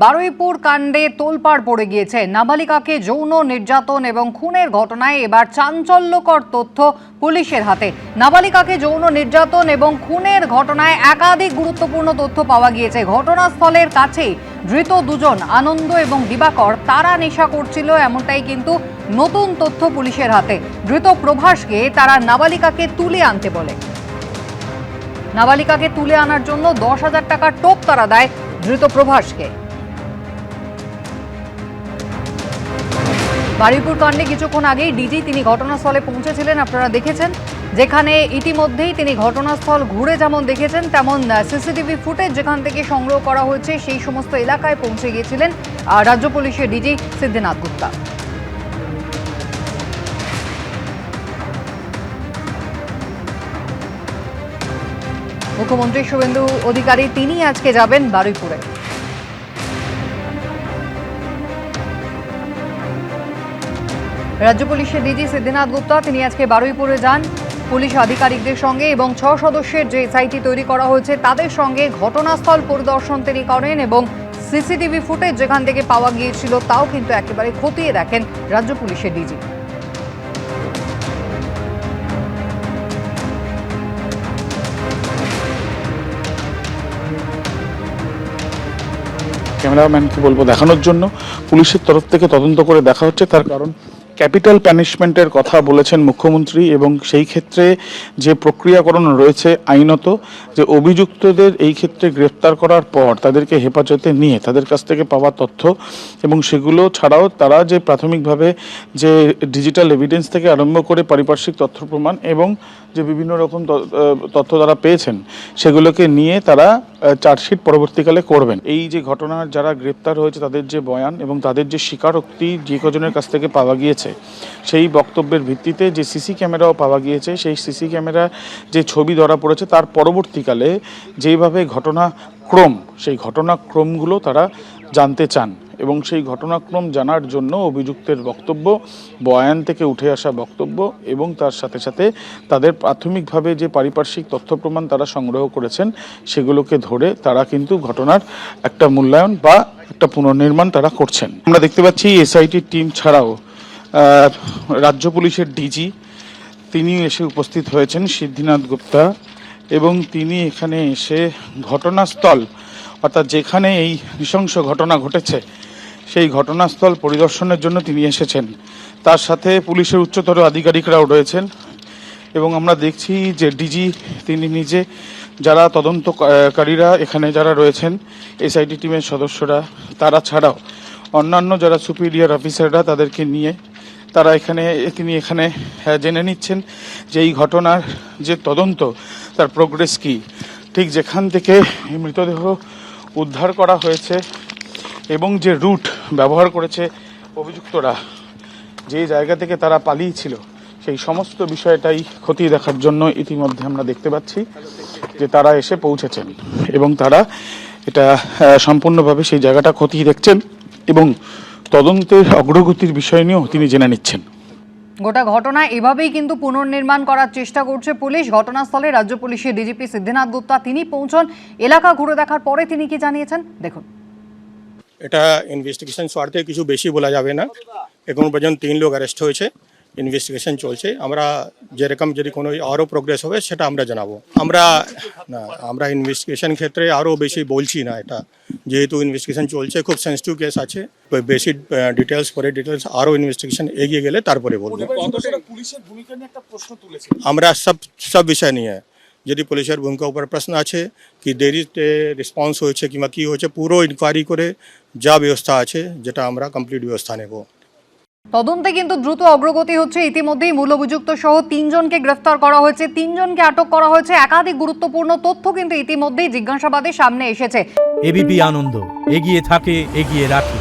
বারুইপুর কাণ্ডে তোলপাড় পড়ে গিয়েছে। নাবালিকাকে যৌন নির্যাতন এবং খুনের ঘটনায় এবার চাঞ্চল্যকর তথ্য পুলিশের হাতে। নাবালিকাকে যৌন নির্যাতন এবং খুনের ঘটনায় একাধিক গুরুত্বপূর্ণ তথ্য পাওয়া গিয়েছে। ঘটনাস্থলের কাছেই ধৃত দুজন আনন্দ এবং দিবাকর তারা নেশা করছিল, এমনটাই কিন্তু নতুন তথ্য পুলিশের হাতে। ধৃত প্রভাসকে তারা নাবালিকাকে তুলে আনতে বলে। নাবালিকাকে তুলে আনার জন্য 10,000 টাকার টোপ তারা দেয় ধৃত প্রভাসকে। বারুইপুর কাণ্ডে কিছুক্ষণ আগেই ডিজি তিনি ঘটনাস্থলে পৌঁছেছিলেন, আপনারা দেখেছেন, যেখানে ইতিমধ্যেই তিনি ঘটনাস্থল ঘুরে যেমন দেখেছেন তেমন সিসিটিভি ফুটেজ যেখান থেকে সংগ্রহ করা হয়েছে সেই সমস্ত এলাকায় পৌঁছে গিয়েছিলেন রাজ্য পুলিশের ডিজি সিদ্ধিনাথ গুপ্তা। মুখ্যমন্ত্রী শুভেন্দু অধিকারী তিনি আজকে যাবেন বারুইপুরে। রাজ্য পুলিশের ডিজি সিদ্ধিনাথ গুপ্তা তিনি আজকে বারুইপুরে যান পুলিশ আধিকারিকদের সঙ্গে এবং 6 সদস্যের যে এসআইটি তৈরি করা হয়েছে তাদের সঙ্গে ঘটনাস্থল পরিদর্শন তিনি করেন এবং সিসিটিভি ফুটেজ যেখান থেকে পাওয়া গিয়েছিল তাও কিন্তু একেবারে খতিয়ে দেখেন রাজ্য পুলিশের ডিজি। ক্যামেরাম্যানকে বলবো দেখানোর জন্য। পুলিশের তরফ থেকে তদন্ত করে দেখা হচ্ছে, তার কারণ ক্যাপিটাল প্যানিশমেন্টের কথা বলেছেন মুখ্যমন্ত্রী এবং সেই ক্ষেত্রে যে প্রক্রিয়াকরণ রয়েছে আইনত, যে অভিযুক্তদের এই ক্ষেত্রে গ্রেফতার করার পর তাদেরকে হেফাজতে নিয়ে তাদের কাছ থেকে পাওয়া তথ্য এবং সেগুলো ছাড়াও তারা যে প্রাথমিকভাবে যে ডিজিটাল এভিডেন্স থেকে আরম্ভ করে পারিপার্শ্বিক তথ্য প্রমাণ এবং যে বিভিন্ন রকম তথ্য তারা পেয়েছেন সেগুলোকে নিয়ে তারা চার্জশিট পরবর্তীকালে করবেন। এই যে ঘটনার যারা গ্রেপ্তার হয়েছে তাদের যে বয়ান এবং তাদের যে স্বীকারোক্তি যে কজনের কাছ থেকে পাওয়া গিয়েছে সেই বক্তব্যের ভিত্তিতে যে সিসি ক্যামেরাও পাওয়া গিয়েছে, সেই সিসি ক্যামেরা যে ছবি ধরা পড়েছে তার পরবর্তীকালে যেভাবে ঘটনাক্রম সেই ঘটনাক্রমগুলো তারা জানতে চান এবং সেই ঘটনাক্রম জানার জন্য অভিযুক্তের বক্তব্য, বয়ান থেকে উঠে আসা বক্তব্য এবং তার সাথে সাথে তাদের প্রাথমিকভাবে যে পারিপার্শ্বিক তথ্য প্রমাণ তারা সংগ্রহ করেছেন সেগুলোকে ধরে তারা কিন্তু ঘটনার একটা মূল্যায়ন বা একটা পুনর্নির্মাণ তারা করছেন। আমরা দেখতে পাচ্ছি এসআইটির টিম ছাড়াও রাজ্য পুলিশের ডিজি তিনি এসে উপস্থিত হয়েছেন সিদ্ধিনাথ গুপ্তা এবং তিনি এখানে এসে ঘটনাস্থল অর্থাৎ যেখানে এই নৃশংস ঘটনা ঘটেছে সেই ঘটনাস্থল পরিদর্শনের জন্য তিনি এসেছেন। তার সাথে পুলিশের উচ্চতর আধিকারিকরাও রয়েছেন এবং আমরা দেখছি যে ডিজি তিনি নিজে, যারা তদন্তকারীরা এখানে যারা রয়েছেন এসআইটি টিমের সদস্যরা, তারা ছাড়াও অন্যান্য যারা সুপিরিয়র অফিসাররা তাদেরকে নিয়ে তারা তিনি এখানে জেনে নিচ্ছেন যে এই ঘটনার যে তদন্ত তার প্রোগ্রেস কী, ঠিক যেখান থেকে মৃতদেহ উদ্ধার করা হয়েছে এবং যে রুট ব্যবহার করেছে অভিযুক্তরা, যে জায়গা থেকে তারা পালিয়েছিল সেই সমস্ত বিষয়টাই খতিয়ে দেখার জন্য ইতিমধ্যে আমরা দেখতে পাচ্ছি যে তারা এসে পৌঁছেছেন এবং তারা এটা সম্পূর্ণভাবে সেই জায়গাটা খতিয়ে দেখছেন এবং তদন্তের অগ্রগতির বিষয় নিয়েও তিনি জেনে নিচ্ছেন। গোটা ঘটনা এভাবেই কিন্তু পুনর্নির্মাণ করার চেষ্টা করছে পুলিশ। ঘটনাস্থলে রাজ্য পুলিশের ডিজিপি সিদ্ধিনাথ গুপ্তা তিনি পৌঁছন। এলাকা ঘুরে দেখার পরে তিনি কি জানিয়েছেন দেখুন। এটা ইনভেস্টিগেশন স্বার্থে কিছু বেশি বলা যাবে না। এখন পর্যন্ত 3 লোক অ্যারেস্ট হয়েছে, ইনভেস্টিগেশন চলছে। আমরা যেরকম যদি কোনো আরও প্রোগ্রেস হবে সেটা আমরা জানাবো। আমরা ইনভেস্টিগেশন ক্ষেত্রে আরও বেশি বলছি না, এটা যেহেতু ইনভেস্টিগেশন চলছে, খুব সেন্সিটিভ কেস আছে, বেশি ডিটেলস আরও ইনভেস্টিগেশন এগিয়ে গেলে তারপরে বলবো। আমরা সব বিষয় নিয়ে যদি পুলিশের ভূমিকা উপর প্রশ্ন আছে কি দেরিতে রেসপন্স হয়েছে কিংবা কী হয়েছে পুরো ইনকোয়ারি করে যা ব্যবস্থা আছে যেটা আমরা কমপ্লিট ব্যবস্থা নেব। তদন্তে কিন্তু দ্রুত অগ্রগতি হচ্ছে। ইতিমধ্যেই মূল অভিযুক্ত সহ 3 জনকে গ্রেফতার করা হয়েছে, 3 জনকে আটক করা হয়েছে। একাধিক গুরুত্বপূর্ণ তথ্য কিন্তু ইতিমধ্যেই জিজ্ঞাসাবাদে সামনে এসেছে। এবিপি আনন্দ এগিয়ে থাকে, এগিয়ে রাখে।